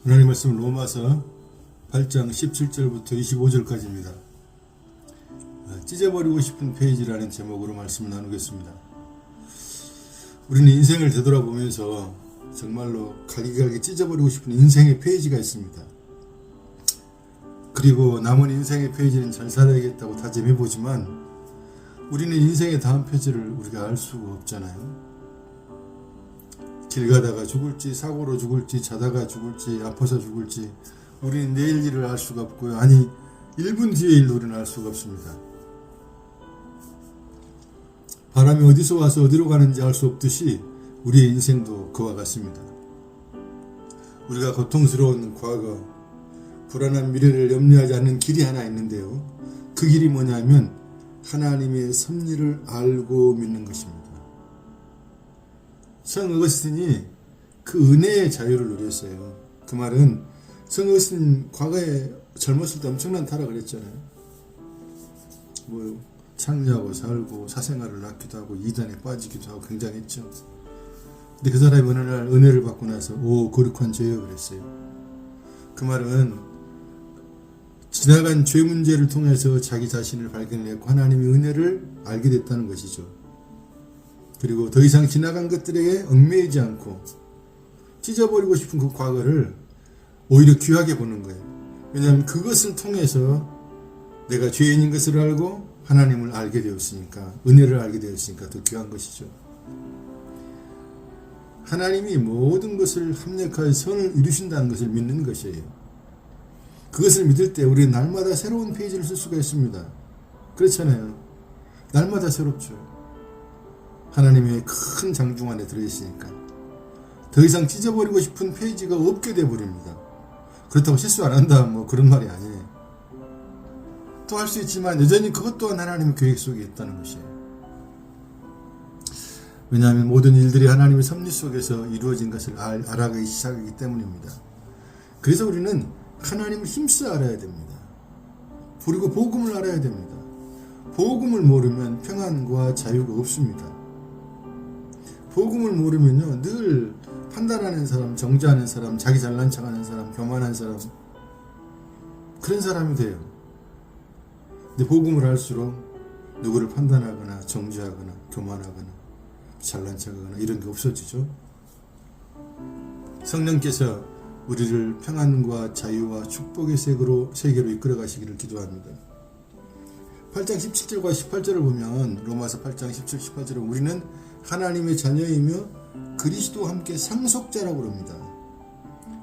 하나님 말씀 로마서 8장 17절부터 25절까지입니다. 찢어버리고 싶은 페이지라는 제목으로 말씀을 나누겠습니다. 우리는 인생을 되돌아보면서 정말로 갈기갈기 찢어버리고 싶은 인생의 페이지가 있습니다. 그리고 남은 인생의 페이지는 잘 살아야겠다고 다짐해보지만 우리는 인생의 다음 페이지를 우리가 알 수가 없잖아요. 길 가다가 죽을지, 사고로 죽을지, 자다가 죽을지, 아파서 죽을지 우리는 내일 일을 알 수가 없고요. 아니 1분 뒤의 일도 우리는 알 수가 없습니다. 바람이 어디서 와서 어디로 가는지 알 수 없듯이 우리의 인생도 그와 같습니다. 우리가 고통스러운 과거, 불안한 미래를 염려하지 않는 길이 하나 있는데요. 그 길이 뭐냐면 하나님의 섭리를 알고 믿는 것입니다. 성 어거스틴이 그 은혜의 자유를 누렸어요. 그 말은 성 어거스틴 과거에 젊었을 때 엄청난 타락을 했잖아요. 창녀하고 살고 사생활을 낳기도 하고 이단에 빠지기도 하고 굉장했죠. 근데 그 사람이 어느 날 은혜를 받고 나서 오 거룩한 죄여 그랬어요. 그 말은 지나간 죄 문제를 통해서 자기 자신을 발견했고 하나님의 은혜를 알게 됐다는 것이죠. 그리고 더 이상 지나간 것들에게 얽매이지 않고 찢어버리고 싶은 그 과거를 오히려 귀하게 보는 거예요. 왜냐하면 그것을 통해서 내가 죄인인 것을 알고 하나님을 알게 되었으니까, 은혜를 알게 되었으니까 더 귀한 것이죠. 하나님이 모든 것을 합력하여 선을 이루신다는 것을 믿는 것이에요. 그것을 믿을 때 우리는 날마다 새로운 페이지를 쓸 수가 있습니다. 그렇잖아요. 날마다 새롭죠. 하나님의 큰 장중 안에 들어있으니까 더 이상 찢어버리고 싶은 페이지가 없게 되어버립니다. 그렇다고 실수 안 한다 그런 말이 아니에요. 또 할 수 있지만 여전히 그것 또한 하나님의 계획 속에 있다는 것이에요. 왜냐하면 모든 일들이 하나님의 섭리 속에서 이루어진 것을 알아가기 시작하기 때문입니다. 그래서 우리는 하나님을 힘써 알아야 됩니다. 그리고 복음을 알아야 됩니다. 복음을 모르면 평안과 자유가 없습니다. 복음을 모르면요, 늘 판단하는 사람, 정죄하는 사람, 자기 잘난 척하는 사람, 교만한 사람, 그런 사람이 돼요. 근데 복음을 알수록 누구를 판단하거나 정죄하거나 교만하거나 잘난 척하거나 이런 게 없어지죠. 성령께서 우리를 평안과 자유와 축복의 세계로 이끌어 가시기를 기도합니다. 8장 17절과 18절을 보면 로마서 8장 17, 18절을 우리는 하나님의 자녀이며 그리스도와 함께 상속자라고 합니다.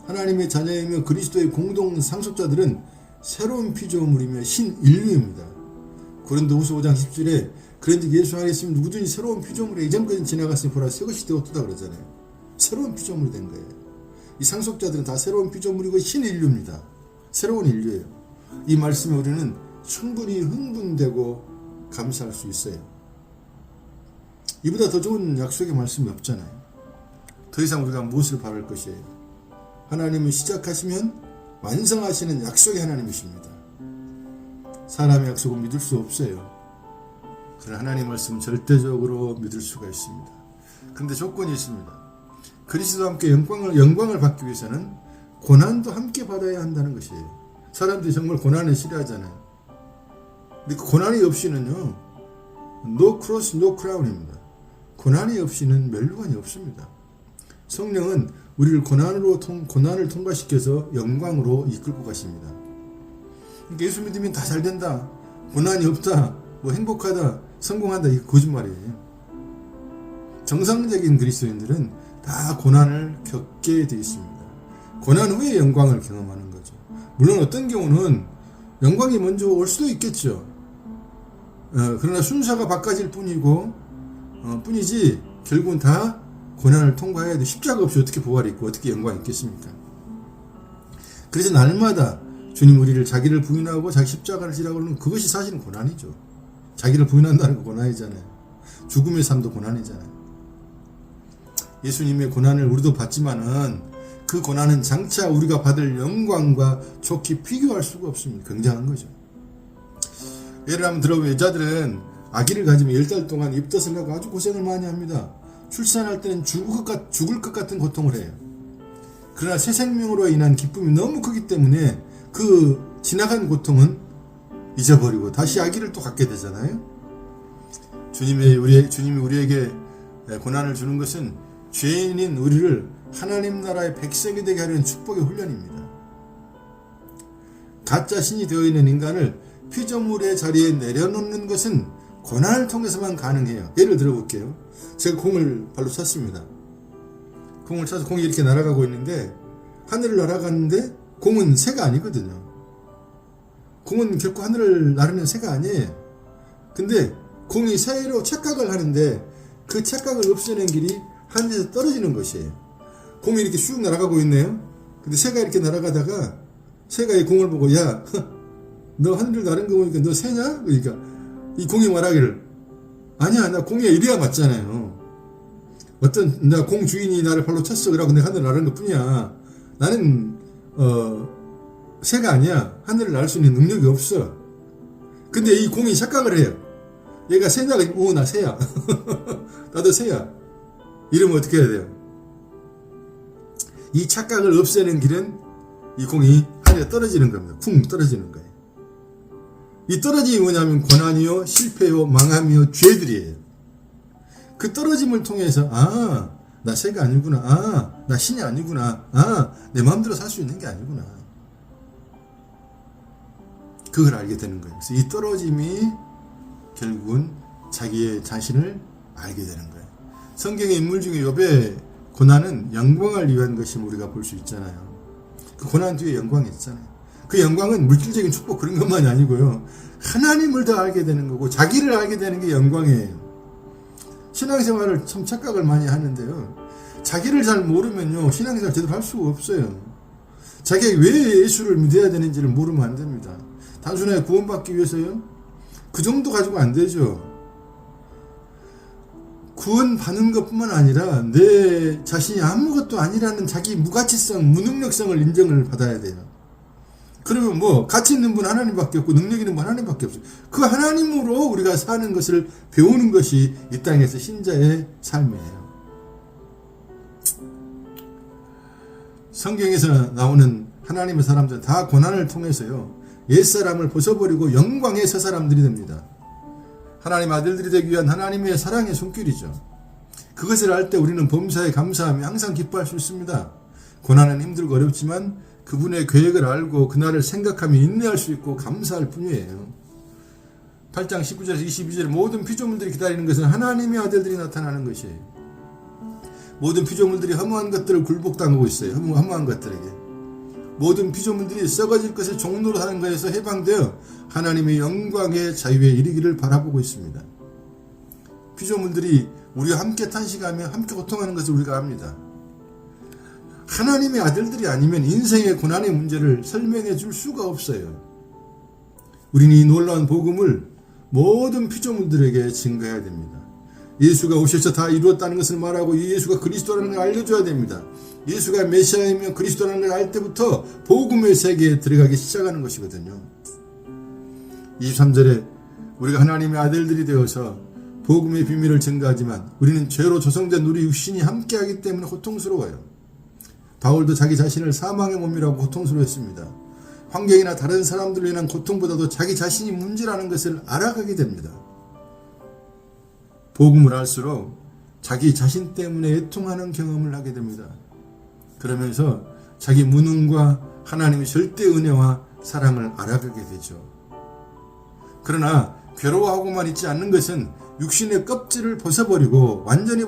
하나님의 자녀이며 그리스도의 공동 상속자들은 새로운 피조물이며 신인류입니다. 고린도후서 5장 10절에 그런즉 예수 안에 있으면 누구든지 새로운 피조물에 이전까지 지나갔으니 보라 새것이 되었다 그러잖아요. 새로운 피조물이 된 거예요. 이 상속자들은 다 새로운 피조물이고 신인류입니다. 새로운 인류예요. 이 말씀에 우리는 충분히 흥분되고 감사할 수 있어요. 이보다 더 좋은 약속의 말씀이 없잖아요. 더 이상 우리가 무엇을 바랄 것이에요. 하나님은 시작하시면 완성하시는 약속의 하나님이십니다. 사람의 약속은 믿을 수 없어요. 그러나 하나님의 말씀은 절대적으로 믿을 수가 있습니다. 그런데 조건이 있습니다. 그리스도와 함께 영광을 받기 위해서는 고난도 함께 받아야 한다는 것이에요. 사람들이 정말 고난을 싫어하잖아요. 근데 그 고난이 없이는요, no cross, no crown입니다. 고난이 없이는 멸류관이 없습니다. 성령은 우리를 고난을 통과시켜서 영광으로 이끌고 가십니다. 그러니까 예수 믿으면 다 잘 된다, 고난이 없다, 행복하다, 성공한다, 이게 거짓말이에요. 정상적인 그리스도인들은 다 고난을 겪게 되어 있습니다. 고난 후에 영광을 경험하는 거죠. 물론 어떤 경우는 영광이 먼저 올 수도 있겠죠. 그러나 순서가 바꿔질 뿐이지 결국은 다 고난을 통과해야 돼. 십자가 없이 어떻게 부활이 있고 어떻게 영광이 있겠습니까? 그래서 날마다 주님 우리를 자기를 부인하고 자기 십자가를 지라고 하는 그것이 사실은 고난이죠. 자기를 부인한다는 거 고난이잖아요. 죽음의 삶도 고난이잖아요. 예수님의 고난을 우리도 받지만은 그 고난은 장차 우리가 받을 영광과 좋게 비교할 수가 없습니다. 굉장한 거죠. 예를 한번 들어보면 여자들은 아기를 가지면 10달 동안 입덧을 하고 아주 고생을 많이 합니다. 출산할 때는 죽을 것 같은 고통을 해요. 그러나 새 생명으로 인한 기쁨이 너무 크기 때문에 그 지나간 고통은 잊어버리고 다시 아기를 또 갖게 되잖아요. 주님이 우리에게 고난을 주는 것은 죄인인 우리를 하나님 나라의 백성이 되게 하려는 축복의 훈련입니다. 가짜 신이 되어 있는 인간을 피조물의 자리에 내려놓는 것은 고난을 통해서만 가능해요. 예를 들어 볼게요. 제가 공을 발로 찼습니다. 공을 차서 공이 이렇게 날아가고 있는데 하늘을 날아가는데 공은 새가 아니거든요. 공은 결코 하늘을 나르는 새가 아니에요. 근데 공이 새로 착각을 하는데 그 착각을 없애는 길이 하늘에서 떨어지는 것이에요. 공이 이렇게 슉 날아가고 있네요. 근데 새가 이렇게 날아가다가 새가 이 공을 보고 야, 너 하늘을 나른 거 보니까 너 새냐? 그러니까 이 공이 말하기를 아니야, 나 공이야. 이래야 맞잖아요. 나 공 주인이 나를 발로 찼어. 그러고 내가 하늘을 나른 것 뿐이야. 나는 새가 아니야. 하늘을 날 수 있는 능력이 없어. 근데 이 공이 착각을 해요. 얘가 새냐? 나 새야. 나도 새야. 이러면 어떻게 해야 돼요? 이 착각을 없애는 길은 이 공이 하늘에 떨어지는 겁니다. 쿵 떨어지는 거예요. 이 떨어짐이 뭐냐면 고난이요, 실패요, 망함이요, 죄들이에요. 그 떨어짐을 통해서 나 새가 아니구나. 나 신이 아니구나. 내 마음대로 살 수 있는 게 아니구나. 그걸 알게 되는 거예요. 그래서 이 떨어짐이 결국은 자기의 자신을 알게 되는 거예요. 성경의 인물 중에 욥의 고난은 영광을 위한 것임을 우리가 볼 수 있잖아요. 그 고난 뒤에 영광이 있잖아요. 그 영광은 물질적인 축복 그런 것만이 아니고요. 하나님을 더 알게 되는 거고 자기를 알게 되는 게 영광이에요. 신앙생활을 참 착각을 많이 하는데요. 자기를 잘 모르면요. 신앙생활 제대로 할 수가 없어요. 자기가 왜 예수를 믿어야 되는지를 모르면 안 됩니다. 단순하게 구원받기 위해서요? 그 정도 가지고 안 되죠. 구원받는 것뿐만 아니라 내 자신이 아무것도 아니라는 자기 무가치성, 무능력성을 인정을 받아야 돼요. 그러면 가치 있는 분 하나님밖에 없고 능력 있는 분 하나님밖에 없어요. 그 하나님으로 우리가 사는 것을 배우는 것이 이 땅에서 신자의 삶이에요. 성경에서 나오는 하나님의 사람들은 다 고난을 통해서요. 옛사람을 벗어버리고 영광의 새 사람들이 됩니다. 하나님 아들들이 되기 위한 하나님의 사랑의 손길이죠. 그것을 알 때 우리는 범사에 감사하며 항상 기뻐할 수 있습니다. 고난은 힘들고 어렵지만 그분의 계획을 알고 그날을 생각하며 인내할 수 있고 감사할 뿐이에요. 8장 19절에서 22절에 모든 피조물들이 기다리는 것은 하나님의 아들들이 나타나는 것이에요. 모든 피조물들이 허무한 것들을 굴복당하고 있어요. 허무한 것들에게. 모든 피조물들이 썩어질 것을 종로로 하는 것에서 해방되어 하나님의 영광의 자유에 이르기를 바라보고 있습니다. 피조물들이 우리와 함께 탄식하며 함께 고통하는 것을 우리가 압니다. 하나님의 아들들이 아니면 인생의 고난의 문제를 설명해 줄 수가 없어요. 우리는 이 놀라운 복음을 모든 피조물들에게 증거해야 됩니다. 예수가 오셔서 다 이루었다는 것을 말하고 이 예수가 그리스도라는 걸 알려줘야 됩니다. 예수가 메시아이며 그리스도라는 걸 알 때부터 복음의 세계에 들어가기 시작하는 것이거든요. 23절에 우리가 하나님의 아들들이 되어서 복음의 비밀을 증거하지만 우리는 죄로 조성된 우리 육신이 함께하기 때문에 고통스러워요. 바울도 자기 자신을 사망의 몸이라고 고통스러워했습니다. 환경이나 다른 사람들로 인한 고통보다도 자기 자신이 문제라는 것을 알아가게 됩니다. 복음을 알수록 자기 자신 때문에 애통하는 경험을 하게 됩니다. 그러면서 자기 무능과 하나님의 절대 은혜와 사랑을 알아가게 되죠. 그러나 괴로워하고만 있지 않는 것은 육신의 껍질을 벗어버리고 완전히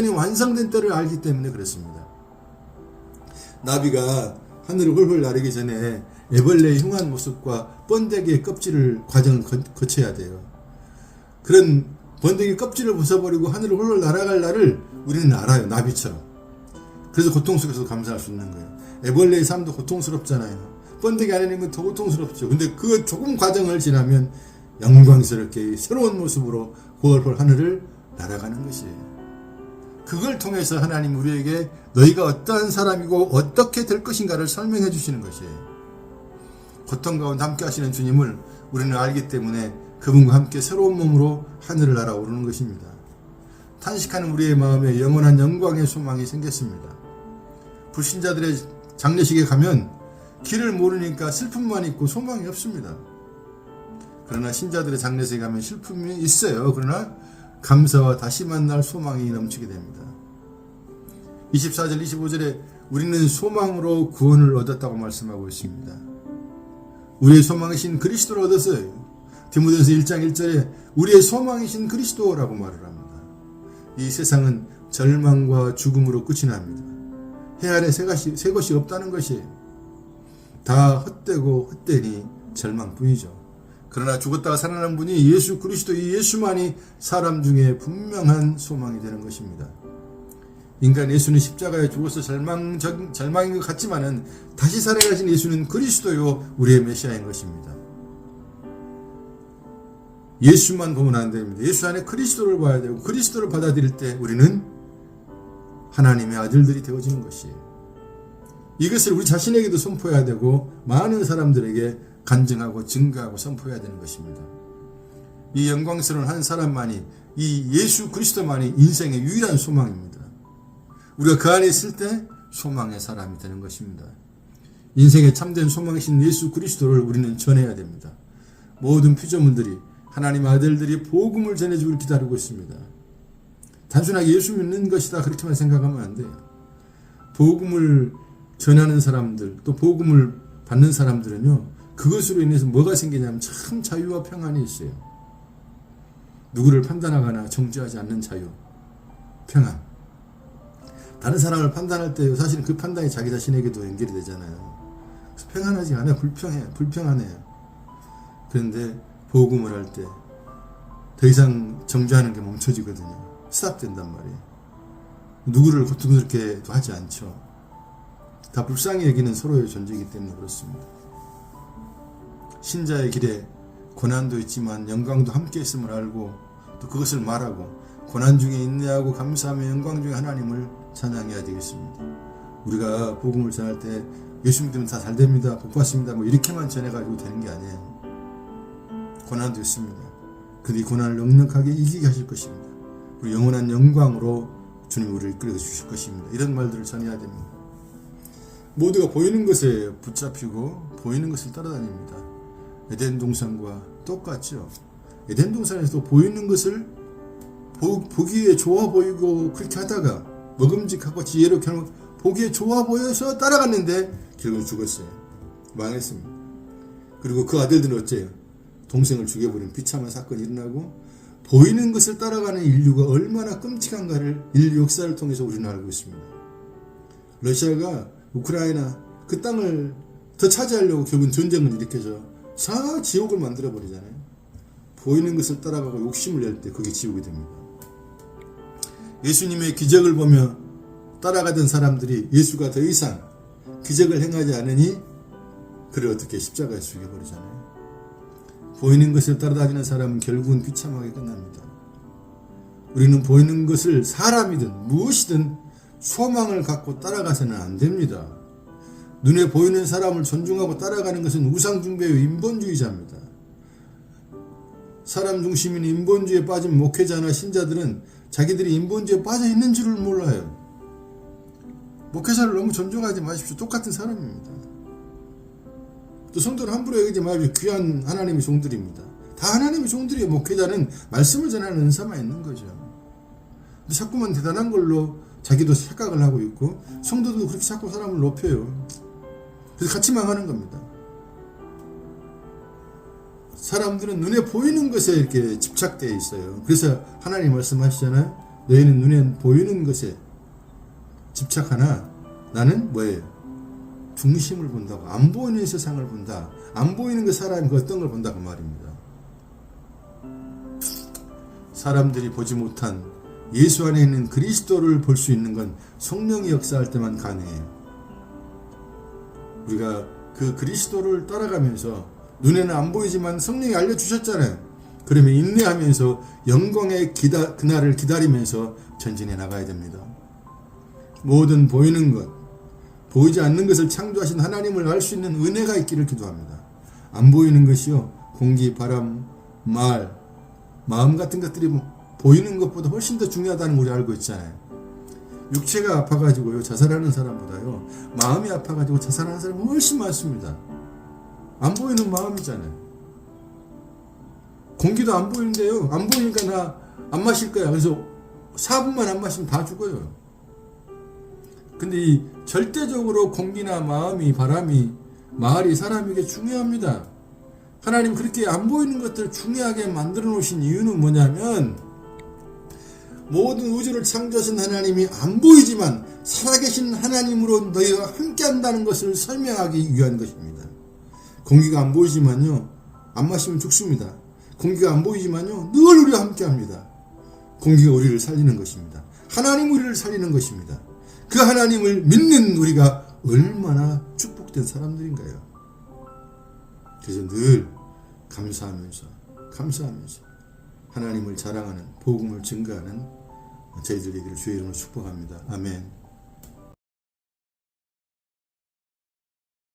완성된 때를 알기 때문에 그렇습니다. 나비가 하늘을 훌훌 나르기 전에 애벌레의 흉한 모습과 번데기의 과정을 거쳐야 돼요. 그런 번데기 껍질을 벗어버리고 하늘을 훌훌 날아갈 날을 우리는 알아요. 나비처럼. 그래서 고통 속에서 감사할 수 있는 거예요. 애벌레의 삶도 고통스럽잖아요. 번데기 안에 있는 건 더 고통스럽죠. 근데 그 조금 과정을 지나면 영광스럽게 새로운 모습으로 홀홀 하늘을 날아가는 것이에요. 그걸 통해서 하나님 우리에게 너희가 어떠한 사람이고 어떻게 될 것인가를 설명해 주시는 것이에요. 고통 가운데 함께 하시는 주님을 우리는 알기 때문에 그분과 함께 새로운 몸으로 하늘을 날아오르는 것입니다. 탄식하는 우리의 마음에 영원한 영광의 소망이 생겼습니다. 불신자들의 장례식에 가면 길을 모르니까 슬픔만 있고 소망이 없습니다. 그러나 신자들의 장례식에 가면 슬픔이 있어요. 그러나 감사와 다시 만날 소망이 넘치게 됩니다. 24절 25절에 우리는 소망으로 구원을 얻었다고 말씀하고 있습니다. 우리의 소망이신 그리스도를 얻었어요. 디모데전서 1장 1절에 우리의 소망이신 그리스도라고 말을 합니다. 이 세상은 절망과 죽음으로 끝이 납니다. 해 아래 새 것이 없다는 것이 다 헛되고 헛되니 절망뿐이죠. 그러나 죽었다가 살아난 분이 예수 그리스도, 이 예수만이 사람 중에 분명한 소망이 되는 것입니다. 인간 예수는 십자가에 죽어서 절망인 것 같지만은 다시 살아가신 예수는 그리스도요 우리의 메시아인 것입니다. 예수만 보면 안 됩니다. 예수 안에 그리스도를 봐야 되고, 그리스도를 받아들일 때 우리는 하나님의 아들들이 되어지는 것이에요. 이것을 우리 자신에게도 선포해야 되고 많은 사람들에게 간증하고 증거하고 선포해야 되는 것입니다. 이 영광스러운 한 사람만이, 이 예수 그리스도만이 인생의 유일한 소망입니다. 우리가 그 안에 있을 때 소망의 사람이 되는 것입니다. 인생의 참된 소망이신 예수 그리스도를 우리는 전해야 됩니다. 모든 피조물들이, 하나님 아들들이 복음을 전해주기를 기다리고 있습니다. 단순하게 예수 믿는 것이다 그렇게만 생각하면 안 돼요. 복음을 전하는 사람들, 또 복음을 받는 사람들은요, 그것으로 인해서 뭐가 생기냐면 참 자유와 평안이 있어요. 누구를 판단하거나 정죄하지 않는 자유, 평안. 다른 사람을 판단할 때 사실은 그 판단이 자기 자신에게도 연결이 되잖아요. 그래서 평안하지 않아요. 불평하네요. 그런데 복음을 할 때 더 이상 정죄하는 게 멈춰지거든요. 스탑된단 말이에요. 누구를 고통스럽게도 하지 않죠. 다 불쌍히 여기는 서로의 존재이기 때문에 그렇습니다. 신자의 길에 고난도 있지만 영광도 함께 있음을 알고 또 그것을 말하고 고난 중에 인내하고 감사하며 영광 중에 하나님을 찬양해야 되겠습니다. 우리가 복음을 전할 때 예수 믿으면 다 잘 됩니다, 복 받습니다, 뭐 이렇게만 전해가지고 되는 게 아니에요. 고난도 있습니다. 근데 이 고난을 넉넉하게 이기게 하실 것입니다. 우리 영원한 영광으로 주님 우리를 이끌어 주실 것입니다. 이런 말들을 전해야 됩니다. 모두가 보이는 것에 붙잡히고 보이는 것을 따라다닙니다. 에덴 동산과 똑같죠. 에덴 동산에서도 보이는 것을 보기에 좋아 보이고 그렇게 하다가 먹음직하고 지혜로 결국 보기에 좋아 보여서 따라갔는데 결국 죽었어요. 망했습니다. 그리고 그 아들들은 어째요? 동생을 죽여버린 비참한 사건이 일어나고 보이는 것을 따라가는 인류가 얼마나 끔찍한가를 인류 역사를 통해서 우리는 알고 있습니다. 러시아가 우크라이나 그 땅을 더 차지하려고 결국은 전쟁을 일으켜서 사 지옥을 만들어버리잖아요. 보이는 것을 따라가고 욕심을 낼 때 그게 지옥이 됩니다. 예수님의 기적을 보며 따라가던 사람들이 예수가 더 이상 기적을 행하지 않으니 그를 어떻게 십자가에 죽여버리잖아요. 보이는 것을 따라다니는 사람은 결국은 비참하게 끝납니다. 우리는 보이는 것을 사람이든 무엇이든 소망을 갖고 따라가서는 안 됩니다. 눈에 보이는 사람을 존중하고 따라가는 것은 우상숭배의 인본주의자입니다. 사람 중심인 인본주의에 빠진 목회자나 신자들은 자기들이 인본주의에 빠져 있는 줄을 몰라요. 목회자를 너무 존중하지 마십시오. 똑같은 사람입니다. 또 성도를 함부로 여기지 마십시오. 귀한 하나님의 종들입니다. 다 하나님의 종들이에요. 목회자는 말씀을 전하는 은사만 있는 거죠. 근데 자꾸만 대단한 걸로 자기도 착각을 하고 있고 성도도 그렇게 자꾸 사람을 높여요. 그래서 같이 망하는 겁니다. 사람들은 눈에 보이는 것에 이렇게 집착되어 있어요. 그래서 하나님 말씀하시잖아요. 너희는 눈에 보이는 것에 집착하나 나는 뭐예요? 중심을 본다고. 안 보이는 세상을 본다. 안 보이는 그 사람이 그 어떤 걸 본다 그 말입니다. 사람들이 보지 못한 예수 안에 있는 그리스도를 볼 수 있는 건 성령이 역사할 때만 가능해요. 우리가 그 그리스도를 따라가면서 눈에는 안 보이지만 성령이 알려주셨잖아요. 그러면 인내하면서 영광의 그날을 기다리면서 전진해 나가야 됩니다. 모든 보이는 것, 보이지 않는 것을 창조하신 하나님을 알 수 있는 은혜가 있기를 기도합니다. 안 보이는 것이요, 공기, 바람, 말, 마음 같은 것들이 보이는 것보다 훨씬 더 중요하다는 걸 우리 알고 있잖아요. 육체가 아파가지고요 자살하는 사람보다요 마음이 아파가지고 자살하는 사람은 훨씬 많습니다. 안 보이는 마음이잖아요. 공기도 안 보이는데요 안 보이니까 나 안 마실 거야. 그래서 4분만 안 마시면 다 죽어요. 근데 이 절대적으로 공기나 마음이 바람이 말이 사람에게 중요합니다. 하나님 그렇게 안 보이는 것들을 중요하게 만들어 놓으신 이유는 뭐냐면 모든 우주를 창조하신 하나님이 안 보이지만 살아계신 하나님으로 너희와 함께 한다는 것을 설명하기 위한 것입니다. 공기가 안 보이지만요 안 마시면 죽습니다. 공기가 안 보이지만요 늘 우리와 함께 합니다. 공기가 우리를 살리는 것입니다. 하나님 우리를 살리는 것입니다. 그 하나님을 믿는 우리가 얼마나 축복된 사람들인가요? 그래서 늘 감사하면서 하나님을 자랑하는 복음을 증거하는 저희들 되기를 주의 이름으로 축복합니다. 아멘.